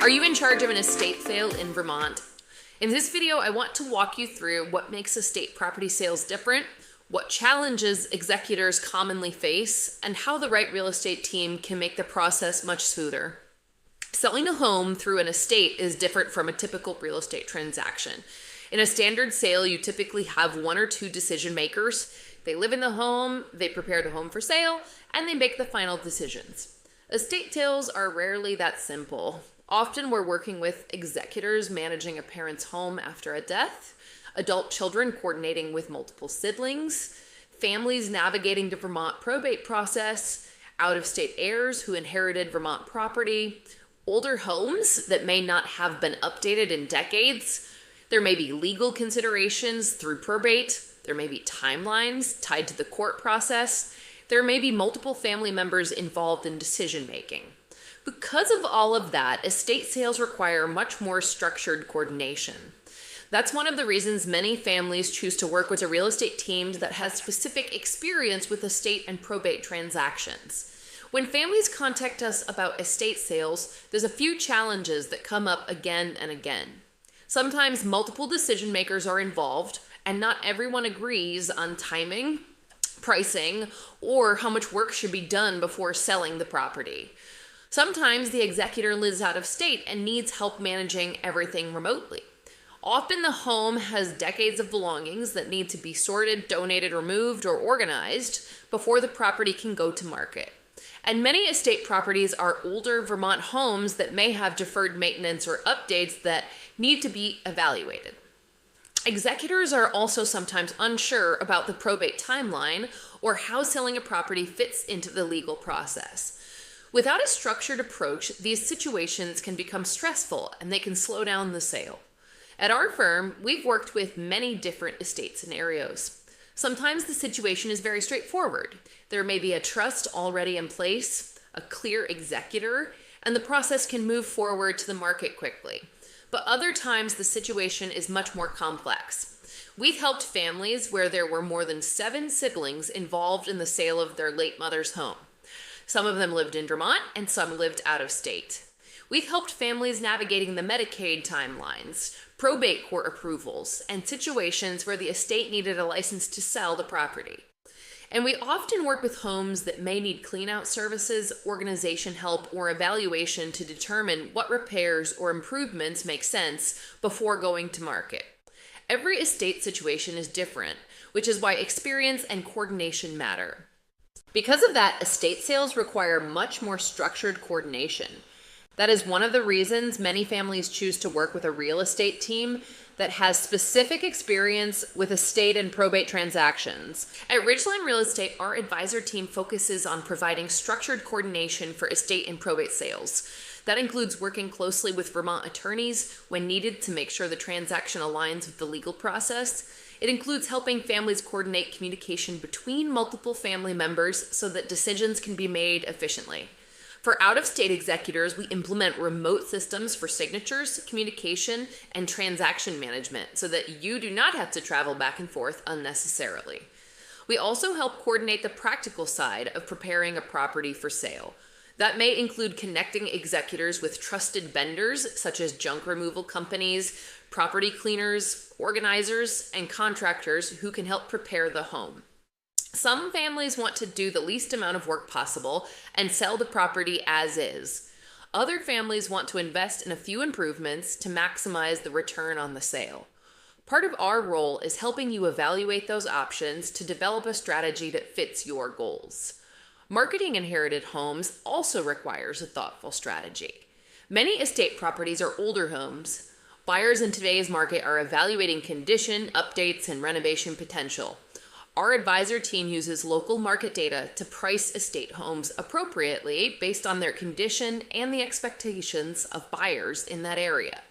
Are you in charge of an estate sale in Vermont? In this video, I want to walk you through what makes estate property sales different, what challenges executors commonly face, and how the right real estate team can make the process much smoother. Selling a home through an estate is different from a typical real estate transaction. In a standard sale, you typically have one or two decision makers. They live in the home, they prepare the home for sale, and they make the final decisions. Estate sales are rarely that simple. Often we're working with executors managing a parent's home after a death, adult children coordinating with multiple siblings, families navigating the Vermont probate process, out-of-state heirs who inherited Vermont property, older homes that may not have been updated in decades. There may be legal considerations through probate. There may be timelines tied to the court process. There may be multiple family members involved in decision-making. Because of all of that, estate sales require much more structured coordination. That's one of the reasons many families choose to work with a real estate team that has specific experience with estate and probate transactions. When families contact us about estate sales, there's a few challenges that come up again and again. Sometimes multiple decision makers are involved, and not everyone agrees on timing, pricing, or how much work should be done before selling the property. Sometimes the executor lives out of state and needs help managing everything remotely. Often the home has decades of belongings that need to be sorted, donated, removed, or organized before the property can go to market. And many estate properties are older Vermont homes that may have deferred maintenance or updates that need to be evaluated. Executors are also sometimes unsure about the probate timeline or how selling a property fits into the legal process. Without a structured approach, these situations can become stressful and they can slow down the sale. At our firm, we've worked with many different estate scenarios. Sometimes the situation is very straightforward. There may be a trust already in place, a clear executor, and the process can move forward to the market quickly. But other times the situation is much more complex. We've helped families where there were more than 7 siblings involved in the sale of their late mother's home. Some of them lived in Vermont and some lived out of state. We've helped families navigating the Medicaid timelines, probate court approvals, and situations where the estate needed a license to sell the property. And we often work with homes that may need clean-out services, organization help, or evaluation to determine what repairs or improvements make sense before going to market. Every estate situation is different, which is why experience and coordination matter. Because of that, estate sales require much more structured coordination. That is one of the reasons many families choose to work with a real estate team that has specific experience with estate and probate transactions. At Ridgeline Real Estate, our advisor team focuses on providing structured coordination for estate and probate sales. That includes working closely with Vermont attorneys when needed to make sure the transaction aligns with the legal process. It includes helping families coordinate communication between multiple family members so that decisions can be made efficiently. For out-of-state executors, we implement remote systems for signatures, communication, and transaction management so that you do not have to travel back and forth unnecessarily. We also help coordinate the practical side of preparing a property for sale. That may include connecting executors with trusted vendors such as junk removal companies, property cleaners, organizers, and contractors who can help prepare the home. Some families want to do the least amount of work possible and sell the property as is. Other families want to invest in a few improvements to maximize the return on the sale. Part of our role is helping you evaluate those options to develop a strategy that fits your goals. Marketing inherited homes also requires a thoughtful strategy. Many estate properties are older homes. Buyers in today's market are evaluating condition, updates, and renovation potential. Our advisor team uses local market data to price estate homes appropriately based on their condition and the expectations of buyers in that area.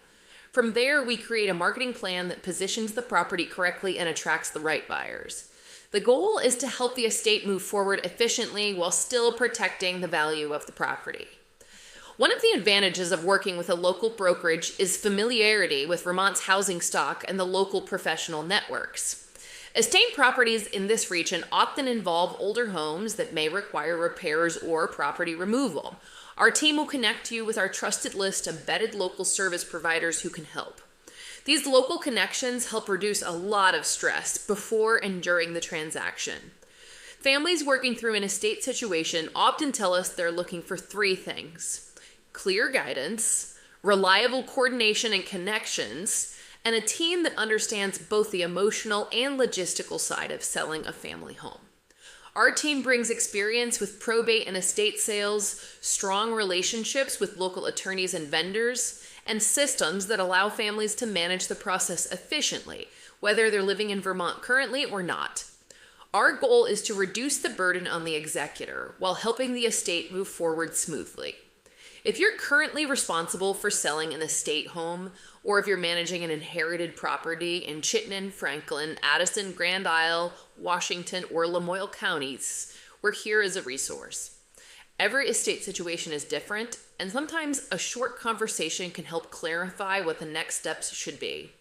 From there, we create a marketing plan that positions the property correctly and attracts the right buyers. The goal is to help the estate move forward efficiently while still protecting the value of the property. One of the advantages of working with a local brokerage is familiarity with Vermont's housing stock and the local professional networks. Estate properties in this region often involve older homes that may require repairs or property removal. Our team will connect you with our trusted list of vetted local service providers who can help. These local connections help reduce a lot of stress before and during the transaction. Families working through an estate situation often tell us they're looking for three things: clear guidance, reliable coordination and connections, and a team that understands both the emotional and logistical side of selling a family home. Our team brings experience with probate and estate sales, strong relationships with local attorneys and vendors, and systems that allow families to manage the process efficiently, whether they're living in Vermont currently or not. Our goal is to reduce the burden on the executor while helping the estate move forward smoothly. If you're currently responsible for selling an estate home, or if you're managing an inherited property in Chittenden, Franklin, Addison, Grand Isle, Washington, or Lamoille counties, we're here as a resource. Every estate situation is different, and sometimes a short conversation can help clarify what the next steps should be.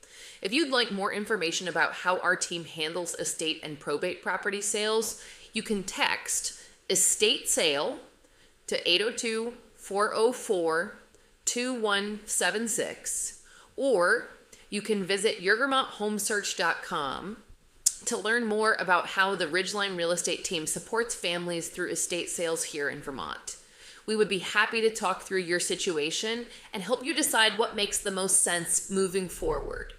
If you'd like more information about how our team handles estate and probate property sales, you can text estate sale to 802-404-2176, or you can visit YourVermontHomesearch.com to learn more about how the Ridgeline Real Estate team supports families through estate sales here in Vermont. We would be happy to talk through your situation and help you decide what makes the most sense moving forward.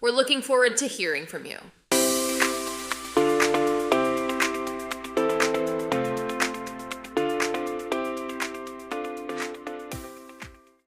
We're looking forward to hearing from you.